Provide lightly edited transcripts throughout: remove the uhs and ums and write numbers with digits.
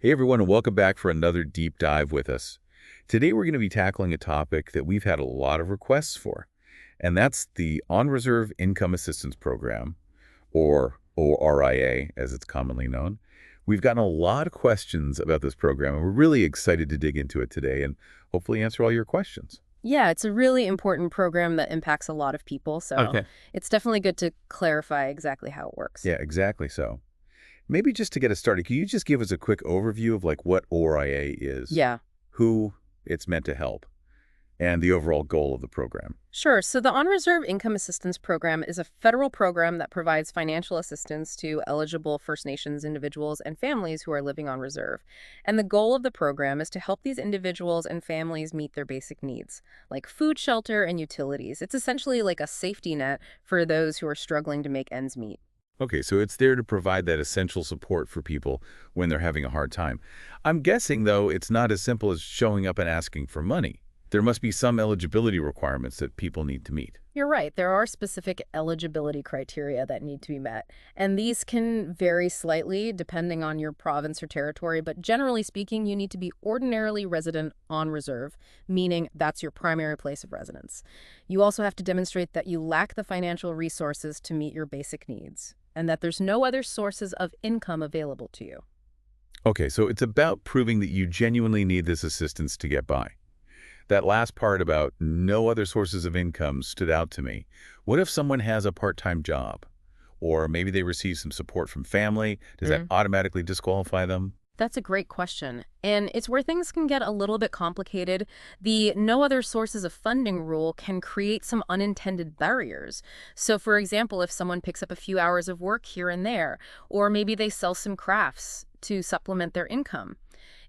Hey everyone, and welcome back for another deep dive with us. Today we're going to be tackling a topic that we've had a lot of requests for, and that's the On-Reserve Income Assistance Program, or ORIA as it's commonly known. We've gotten a lot of questions about this program, and we're really excited to dig into it today and hopefully answer all your questions. Yeah, it's a really important program that impacts a lot of people, so Okay. it's definitely good to clarify exactly how it works. Yeah, exactly so. Maybe just to get us started, can you just give us a quick overview of what ORIA is, Yeah, who it's meant to help, and the overall goal of the program? sure. So the On-Reserve Income Assistance Program is a federal program that provides financial assistance to eligible First Nations individuals and families who are living on reserve. And the goal of the program is to help these individuals and families meet their basic needs, like food, shelter, and utilities. It's essentially like a safety net for those who are struggling to make ends meet. Okay, so it's there to provide that essential support for people when they're having a hard time. I'm guessing, though, it's not as simple as showing up and asking for money. There must be some eligibility requirements that people need to meet. You're right. There are specific eligibility criteria that need to be met, and these can vary slightly depending on your province or territory, but generally speaking, you need to be ordinarily resident on reserve, meaning that's your primary place of residence. You also have to demonstrate that you lack the financial resources to meet your basic needs, and that there's no other sources of income available to you. Okay, so it's about proving that you genuinely need this assistance to get by. That last part about no other sources of income stood out to me. What if someone has a part-time job? Or maybe they receive some support from family? Does that automatically disqualify them? That's a great question. And it's where things can get a little bit complicated. The no other sources of funding rule can create some unintended barriers. So, for example, if someone picks up a few hours of work here and there, or maybe they sell some crafts to supplement their income,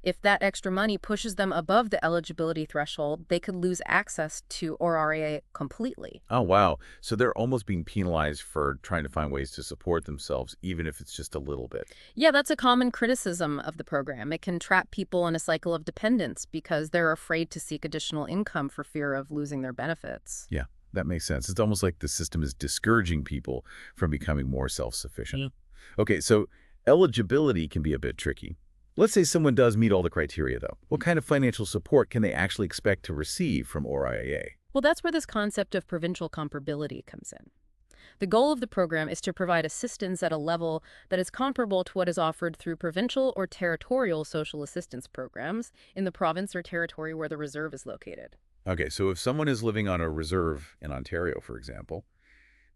if that extra money pushes them above the eligibility threshold, they could lose access to ORRA completely. Oh, wow. So they're almost being penalized for trying to find ways to support themselves, even if it's just a little bit. Yeah, that's a common criticism of the program. It can trap people in a cycle of dependence because they're afraid to seek additional income for fear of losing their benefits. Yeah, that makes sense. It's almost like the system is discouraging people from becoming more self-sufficient. Yeah. Okay, so eligibility can be a bit tricky. Let's say someone does meet all the criteria, though. What kind of financial support can they actually expect to receive from ORIA? Well, that's where this concept of provincial comparability comes in. The goal of the program is to provide assistance at a level that is comparable to what is offered through provincial or territorial social assistance programs in the province or territory where the reserve is located. Okay, so if someone is living on a reserve in Ontario, for example,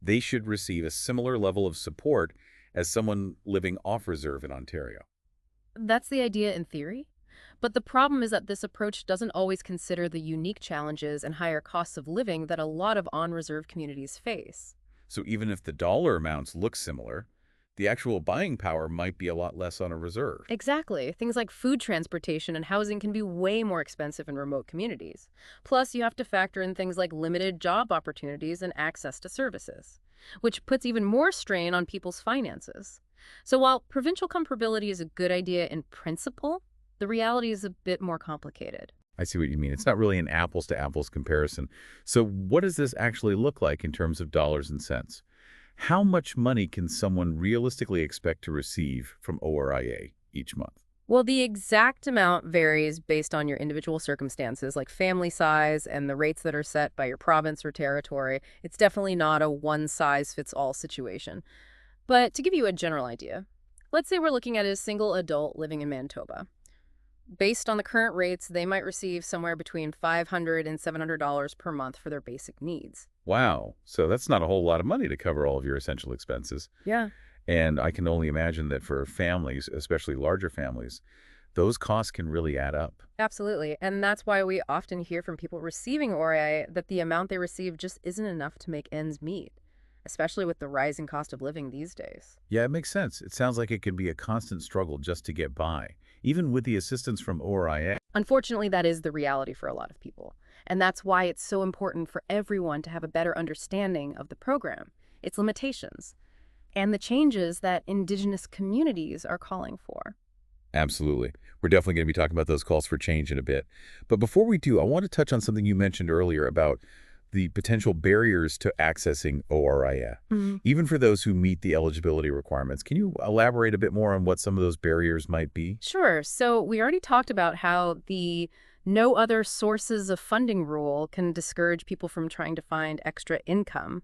they should receive a similar level of support as someone living off reserve in Ontario. That's the idea in theory. But the problem is that this approach doesn't always consider the unique challenges and higher costs of living that a lot of on-reserve communities face. So even if the dollar amounts look similar, the actual buying power might be a lot less on a reserve. Exactly. Things like food transportation and housing can be way more expensive in remote communities. Plus, you have to factor in things like limited job opportunities and access to services, which puts even more strain on people's finances. So while provincial comparability is a good idea in principle, the reality is a bit more complicated. I see what you mean. It's not really an apples-to-apples comparison. So what does this actually look like in terms of dollars and cents? How much money can someone realistically expect to receive from ORIA each month? Well, the exact amount varies based on your individual circumstances, like family size and the rates that are set by your province or territory. It's definitely not a one-size-fits-all situation. But to give you a general idea, let's say we're looking at a single adult living in Manitoba. Based on the current rates, they might receive somewhere between $500 and $700 per month for their basic needs. Wow. So that's not a whole lot of money to cover all of your essential expenses. Yeah. And I can only imagine that for families, especially larger families, those costs can really add up. Absolutely. And that's why we often hear from people receiving ORI that the amount they receive just isn't enough to make ends meet, especially with the rising cost of living these days. Yeah, it makes sense. It sounds like it could be a constant struggle just to get by, even with the assistance from ORIA. Unfortunately, that is the reality for a lot of people. And that's why it's so important for everyone to have a better understanding of the program, its limitations, and the changes that Indigenous communities are calling for. Absolutely. We're definitely going to be talking about those calls for change in a bit. But before we do, I want to touch on something you mentioned earlier about the potential barriers to accessing ORIA, Mhm. even for those who meet the eligibility requirements. Can you elaborate a bit more on what some of those barriers might be? Sure. So we already talked about how the no other sources of funding rule can discourage people from trying to find extra income.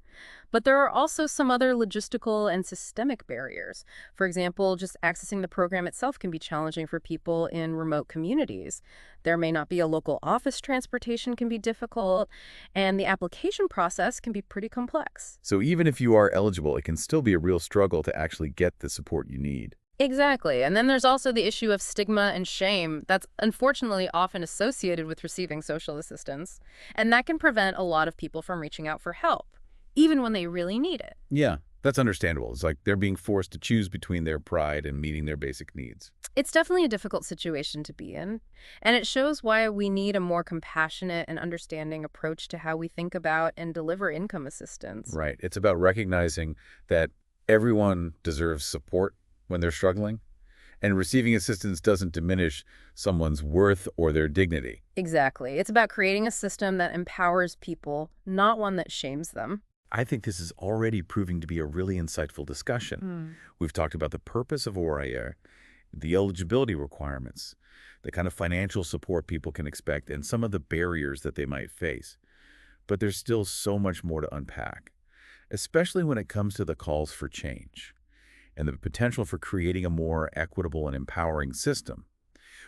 But there are also some other logistical and systemic barriers. For example, just accessing the program itself can be challenging for people in remote communities. There may not be a local office, transportation can be difficult, and the application process can be pretty complex. So even if you are eligible, it can still be a real struggle to actually get the support you need. Exactly. And then there's also the issue of stigma and shame that's unfortunately often associated with receiving social assistance. And that can prevent a lot of people from reaching out for help, even when they really need it. Yeah, that's understandable. It's like they're being forced to choose between their pride and meeting their basic needs. It's definitely a difficult situation to be in. And it shows why we need a more compassionate and understanding approach to how we think about and deliver income assistance. Right. It's about recognizing that everyone deserves support when they're struggling, and receiving assistance doesn't diminish someone's worth or their dignity. Exactly. It's about creating a system that empowers people, not one that shames them. I think this is already proving to be a really insightful discussion. We've talked about the purpose of ORIA, the eligibility requirements, the kind of financial support people can expect, and some of the barriers that they might face. But there's still so much more to unpack, especially when it comes to the calls for change and the potential for creating a more equitable and empowering system.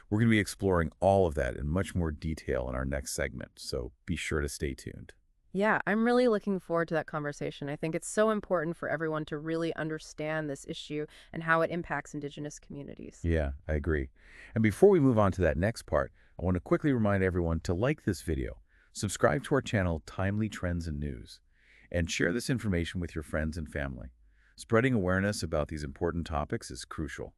We're going to be exploring all of that in much more detail in our next segment, so be sure to stay tuned. Yeah, I'm really looking forward to that conversation. I think it's so important for everyone to really understand this issue and how it impacts Indigenous communities. Yeah, I agree. And before we move on to that next part, I want to quickly remind everyone to like this video, subscribe to our channel Timely Trends and News, and share this information with your friends and family. Spreading awareness about these important topics is crucial,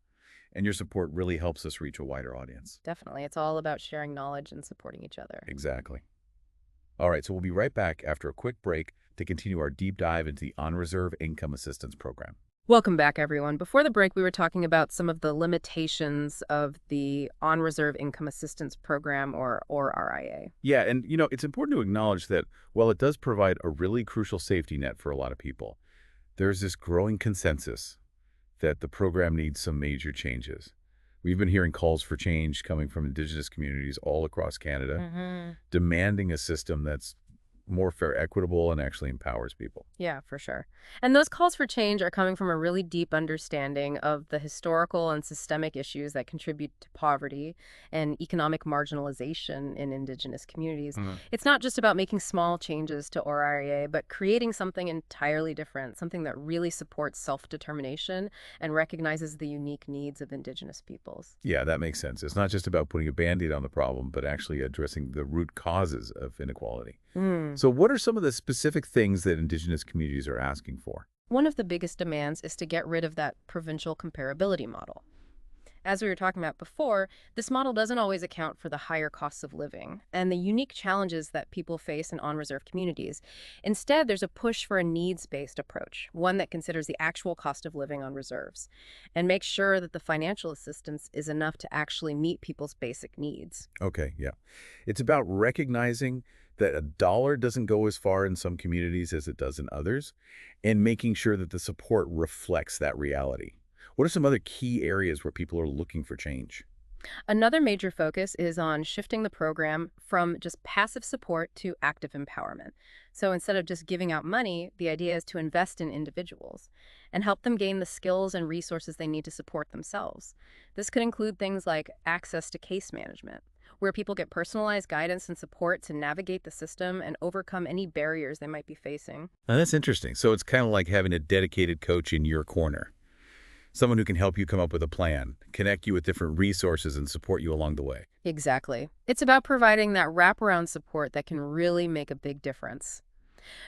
and your support really helps us reach a wider audience. Definitely. It's all about sharing knowledge and supporting each other. Exactly. All right, so we'll be right back after a quick break to continue our deep dive into the On-Reserve Income Assistance Program. Welcome back, everyone. Before the break, we were talking about some of the limitations of the On-Reserve Income Assistance Program, or RIA. Yeah, and it's important to acknowledge that while it does provide a really crucial safety net for a lot of people, there's this growing consensus that the program needs some major changes. We've been hearing calls for change coming from Indigenous communities all across Canada, demanding a system that's more fair, equitable, and actually empowers people. Yeah, for sure. And those calls for change are coming from a really deep understanding of the historical and systemic issues that contribute to poverty and economic marginalization in Indigenous communities. It's not just about making small changes to ORIA, but creating something entirely different, something that really supports self-determination and recognizes the unique needs of Indigenous peoples. Yeah, that makes sense. It's not just about putting a Band-Aid on the problem, but actually addressing the root causes of inequality. So what are some of the specific things that Indigenous communities are asking for? One of the biggest demands is to get rid of that provincial comparability model. As we were talking about before, this model doesn't always account for the higher costs of living and the unique challenges that people face in on-reserve communities. Instead, there's a push for a needs-based approach, one that considers the actual cost of living on reserves and makes sure that the financial assistance is enough to actually meet people's basic needs. Okay, yeah. It's about recognizing that a dollar doesn't go as far in some communities as it does in others, and making sure that the support reflects that reality. What are some other key areas where people are looking for change? Another major focus is on shifting the program from just passive support to active empowerment. So instead of just giving out money, the idea is to invest in individuals and help them gain the skills and resources they need to support themselves. This could include things like access to case management, where people get personalized guidance and support to navigate the system and overcome any barriers they might be facing. Now, that's interesting. So it's kind of like having a dedicated coach in your corner. Someone who can help you come up with a plan, connect you with different resources, and support you along the way. Exactly. It's about providing that wraparound support that can really make a big difference.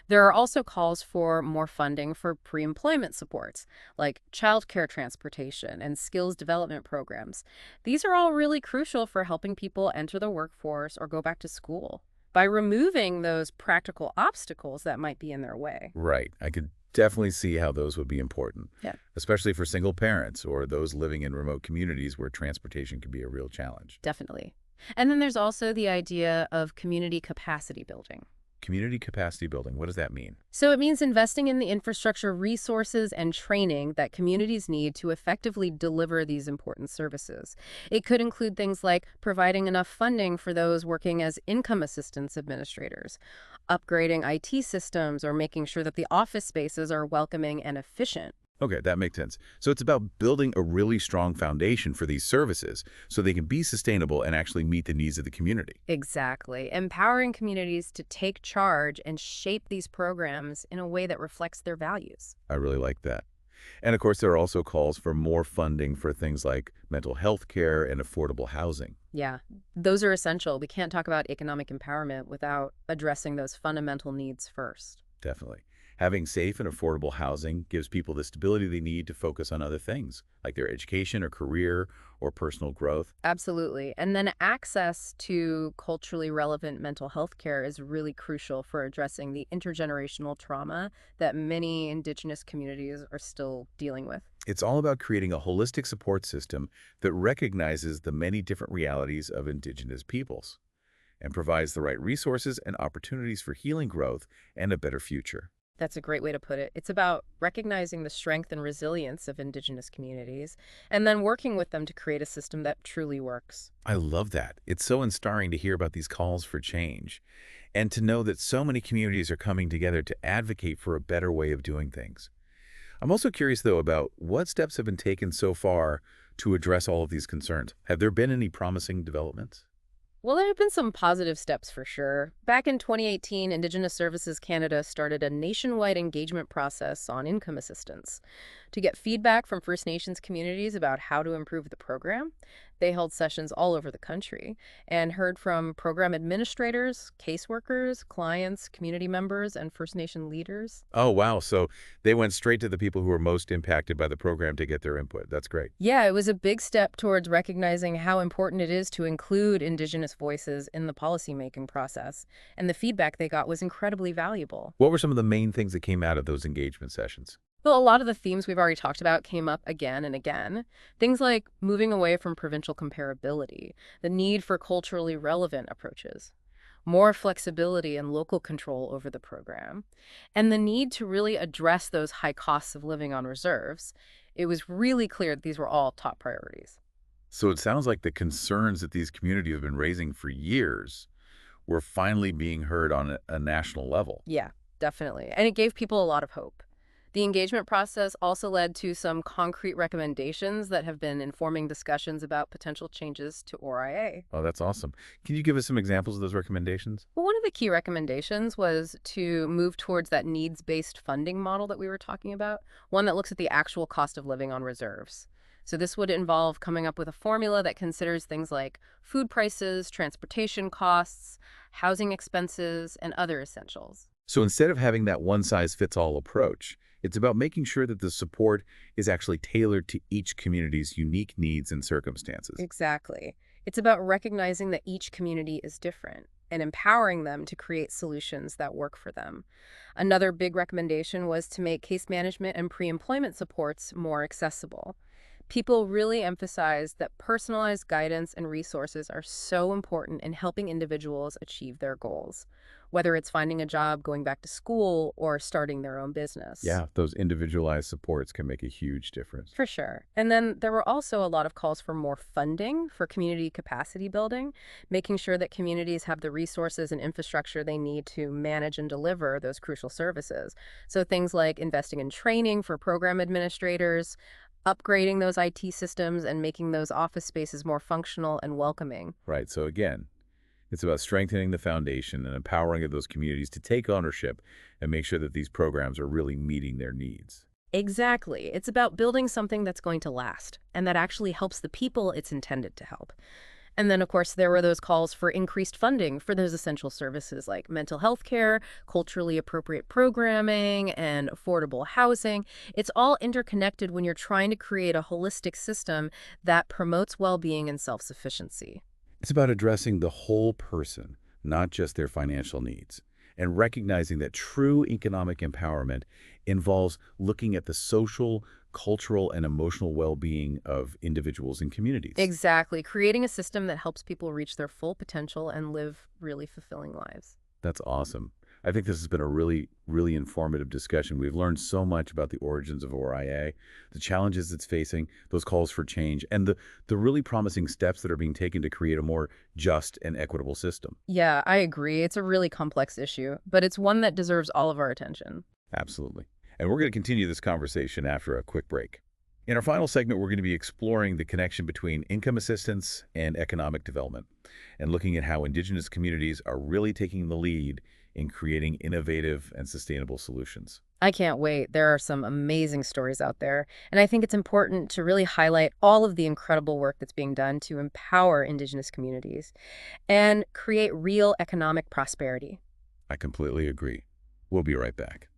There are also calls for more funding for pre-employment supports, like childcare transportation and skills development programs. These are all really crucial for helping people enter the workforce or go back to school by removing those practical obstacles that might be in their way. Right. I could definitely see how those would be important, Yeah. especially for single parents or those living in remote communities where transportation can be a real challenge. Definitely. And then there's also the idea of community capacity building. community capacity building, what does that mean? So it means investing in the infrastructure, resources, and training that communities need to effectively deliver these important services. It could include things like providing enough funding for those working as income assistance administrators, upgrading IT systems, or making sure that the office spaces are welcoming and efficient. Okay, that makes sense. So it's about building a really strong foundation for these services so they can be sustainable and actually meet the needs of the community. Exactly. Empowering communities to take charge and shape these programs in a way that reflects their values. I really like that. And of course, there are also calls for more funding for things like mental health care and affordable housing. Yeah, those are essential. We can't talk about economic empowerment without addressing those fundamental needs first. Definitely. Having safe and affordable housing gives people the stability they need to focus on other things, like their education or career or personal growth. Absolutely. And then access to culturally relevant mental health care is really crucial for addressing the intergenerational trauma that many Indigenous communities are still dealing with. It's all about creating a holistic support system that recognizes the many different realities of Indigenous peoples and provides the right resources and opportunities for healing growth and a better future. That's a great way to put it. It's about recognizing the strength and resilience of Indigenous communities and then working with them to create a system that truly works. I love that. It's so inspiring to hear about these calls for change and to know that so many communities are coming together to advocate for a better way of doing things. I'm also curious, though, about what steps have been taken so far to address all of these concerns. Have there been any promising developments? Well, there have been some positive steps for sure. Back in 2018, Indigenous Services Canada started a nationwide engagement process on income assistance. To get feedback from First Nations communities about how to improve the program, they held sessions all over the country and heard from program administrators, caseworkers, clients, community members, and First Nation leaders. Oh, wow. So they went straight to the people who were most impacted by the program to get their input. That's great. Yeah, it was a big step towards recognizing how important it is to include Indigenous voices in the policymaking process, and the feedback they got was incredibly valuable. What were some of the main things that came out of those engagement sessions? Well, a lot of the themes we've already talked about came up again and again. Things like moving away from provincial comparability, the need for culturally relevant approaches, more flexibility and local control over the program, and the need to really address those high costs of living on reserves. It was really clear that these were all top priorities. So it sounds like the concerns that these communities have been raising for years were finally being heard on a national level. Yeah, definitely. And it gave people a lot of hope. The engagement process also led to some concrete recommendations that have been informing discussions about potential changes to ORIA. Oh, that's awesome. Can you give us some examples of those recommendations? Well, one of the key recommendations was to move towards that needs-based funding model that we were talking about, one that looks at the actual cost of living on reserves. So this would involve coming up with a formula that considers things like food prices, transportation costs, housing expenses, and other essentials. So instead of having that one-size-fits-all approach, it's about making sure that the support is actually tailored to each community's unique needs and circumstances. Exactly. It's about recognizing that each community is different and empowering them to create solutions that work for them. Another big recommendation was to make case management and pre-employment supports more accessible. People really emphasized that personalized guidance and resources are so important in helping individuals achieve their goals, whether it's finding a job, going back to school, or starting their own business. Yeah, those individualized supports can make a huge difference. For sure. And then there were also a lot of calls for more funding for community capacity building, making sure that communities have the resources and infrastructure they need to manage and deliver those crucial services. So things like investing in training for program administrators, upgrading those IT systems, and making those office spaces more functional and welcoming. Right. So again, it's about strengthening the foundation and empowering of those communities to take ownership and make sure that these programs are really meeting their needs. Exactly. It's about building something that's going to last and that actually helps the people it's intended to help. And then, of course, there were those calls for increased funding for those essential services like mental health care, culturally appropriate programming, and affordable housing. It's all interconnected when you're trying to create a holistic system that promotes well-being and self-sufficiency. It's about addressing the whole person, not just their financial needs, and recognizing that true economic empowerment involves looking at the social, cultural, and emotional well-being of individuals and communities. Exactly. Creating a system that helps people reach their full potential and live really fulfilling lives. That's awesome. I think this has been a really, really informative discussion. We've learned so much about the origins of ORIA, the challenges it's facing, those calls for change, and the really promising steps that are being taken to create a more just and equitable system. Yeah, I agree. It's a really complex issue, but it's one that deserves all of our attention. Absolutely. And we're going to continue this conversation after a quick break. In our final segment, we're going to be exploring the connection between income assistance and economic development and looking at how Indigenous communities are really taking the lead in creating innovative and sustainable solutions. I can't wait. There are some amazing stories out there, and I think it's important to really highlight all of the incredible work that's being done to empower Indigenous communities and create real economic prosperity. I completely agree. We'll be right back.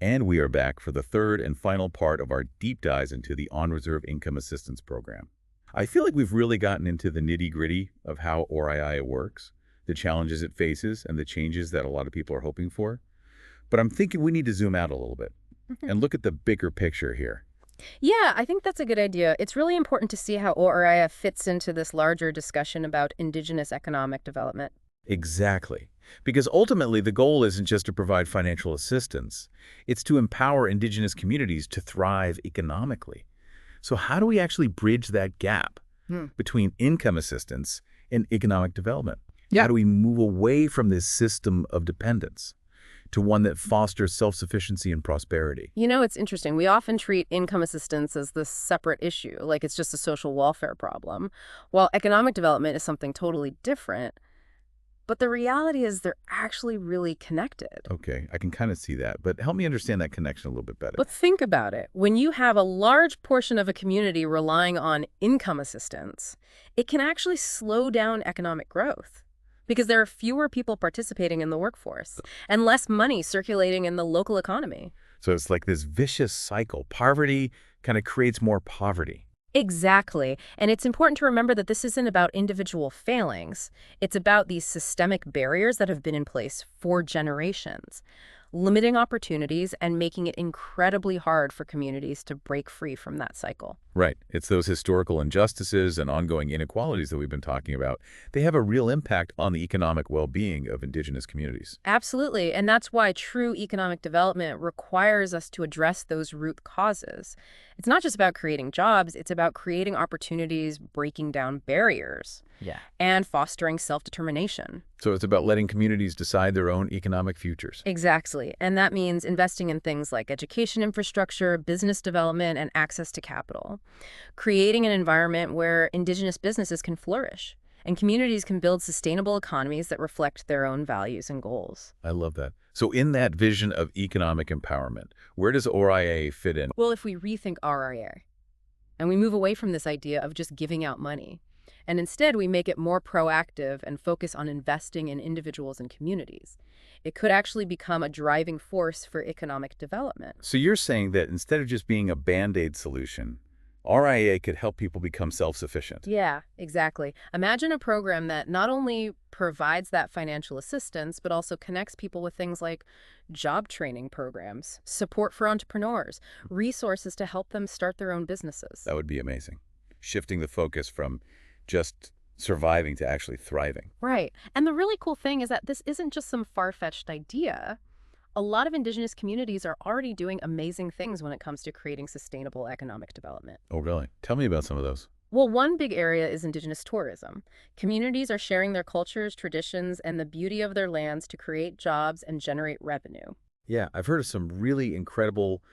And we are back for the third and final part of our deep dives into the On-Reserve Income Assistance Program. I feel like we've really gotten into the nitty-gritty of how ORII works, the challenges it faces, and the changes that a lot of people are hoping for. But I'm thinking we need to zoom out a little bit and look at the bigger picture here. Yeah, I think that's a good idea. It's really important to see how ORIF fits into this larger discussion about Indigenous economic development. Exactly. Because ultimately, the goal isn't just to provide financial assistance. It's to empower Indigenous communities to thrive economically. So how do we actually bridge that gap between income assistance and economic development? Yeah. How do we move away from this system of dependence to one that fosters self-sufficiency and prosperity? You know, it's interesting. We often treat income assistance as this separate issue, like it's just a social welfare problem, while economic development is something totally different. But the reality is they're actually really connected. Okay, I can kind of see that, but help me understand that connection a little bit better. But think about it. When you have a large portion of a community relying on income assistance, it can actually slow down economic growth because there are fewer people participating in the workforce and less money circulating in the local economy. So it's like this vicious cycle. Poverty kind of creates more poverty. Exactly. And it's important to remember that this isn't about individual failings. It's about these systemic barriers that have been in place for generations, limiting opportunities and making it incredibly hard for communities to break free from that cycle. Right. It's those historical injustices and ongoing inequalities that we've been talking about. They have a real impact on the economic well-being of Indigenous communities. Absolutely. And that's why true economic development requires us to address those root causes. It's not just about creating jobs, it's about creating opportunities, breaking down barriers, and fostering self-determination. So it's about letting communities decide their own economic futures. Exactly. And that means investing in things like education infrastructure, business development, and access to capital. Creating an environment where Indigenous businesses can flourish and communities can build sustainable economies that reflect their own values and goals. I love that. So in that vision of economic empowerment, where does ORIA fit in? Well, if we rethink RIA and we move away from this idea of just giving out money, and instead we make it more proactive and focus on investing in individuals and communities, it could actually become a driving force for economic development. So you're saying that instead of just being a Band-Aid solution, RIA could help people become self-sufficient. Yeah, exactly. Imagine a program that not only provides that financial assistance, but also connects people with things like job training programs, support for entrepreneurs, resources to help them start their own businesses. That would be amazing. Shifting the focus from just surviving to actually thriving. Right. And the really cool thing is that this isn't just some far-fetched idea. A lot of Indigenous communities are already doing amazing things when it comes to creating sustainable economic development. Oh, really? Tell me about some of those. Well, one big area is Indigenous tourism. Communities are sharing their cultures, traditions, and the beauty of their lands to create jobs and generate revenue. Yeah, I've heard of some really incredible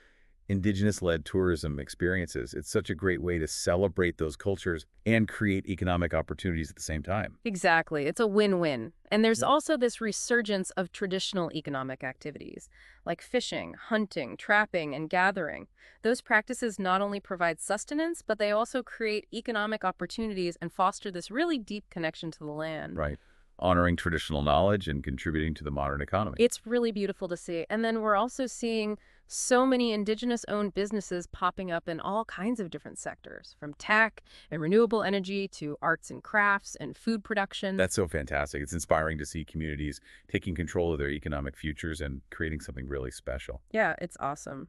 Indigenous-led tourism experiences. It's such a great way to celebrate those cultures and create economic opportunities at the same time. Exactly. It's a win-win. And there's also this resurgence of traditional economic activities, like fishing, hunting, trapping, and gathering. Those practices not only provide sustenance, but they also create economic opportunities and foster this really deep connection to the land. Right. Honoring traditional knowledge and contributing to the modern economy. It's really beautiful to see. And then we're also seeing so many Indigenous-owned businesses popping up in all kinds of different sectors, from tech and renewable energy to arts and crafts and food production. That's so fantastic. It's inspiring to see communities taking control of their economic futures and creating something really special. Yeah, it's awesome.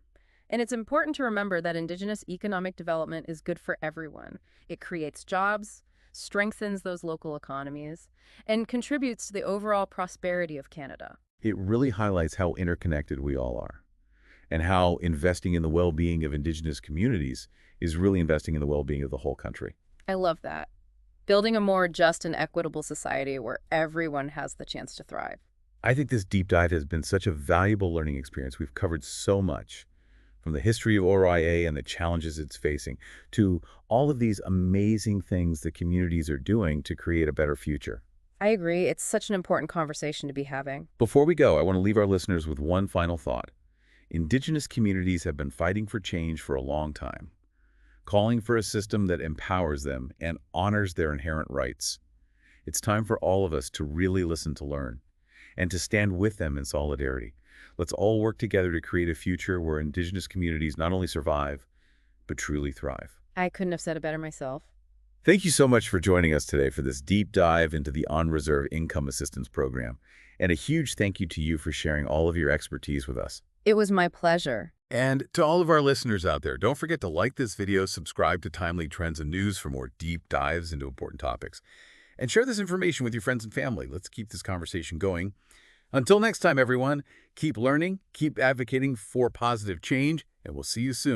And it's important to remember that Indigenous economic development is good for everyone. It creates jobs, strengthens those local economies, and contributes to the overall prosperity of Canada. It really highlights how interconnected we all are, and how investing in the well-being of Indigenous communities is really investing in the well-being of the whole country. I love that. Building a more just and equitable society where everyone has the chance to thrive. I think this deep dive has been such a valuable learning experience. We've covered so much, from the history of ORIA and the challenges it's facing, to all of these amazing things that communities are doing to create a better future. I agree. It's such an important conversation to be having. Before we go, I want to leave our listeners with one final thought. Indigenous communities have been fighting for change for a long time, calling for a system that empowers them and honors their inherent rights. It's time for all of us to really listen to learn, and to stand with them in solidarity. Let's all work together to create a future where Indigenous communities not only survive, but truly thrive. I couldn't have said it better myself. Thank you so much for joining us today for this deep dive into the On-Reserve Income Assistance Program. And a huge thank you to you for sharing all of your expertise with us. It was my pleasure. And to all of our listeners out there, don't forget to like this video, subscribe to Timely Trends and News for more deep dives into important topics, and share this information with your friends and family. Let's keep this conversation going. Until next time, everyone, keep learning, keep advocating for positive change, and we'll see you soon.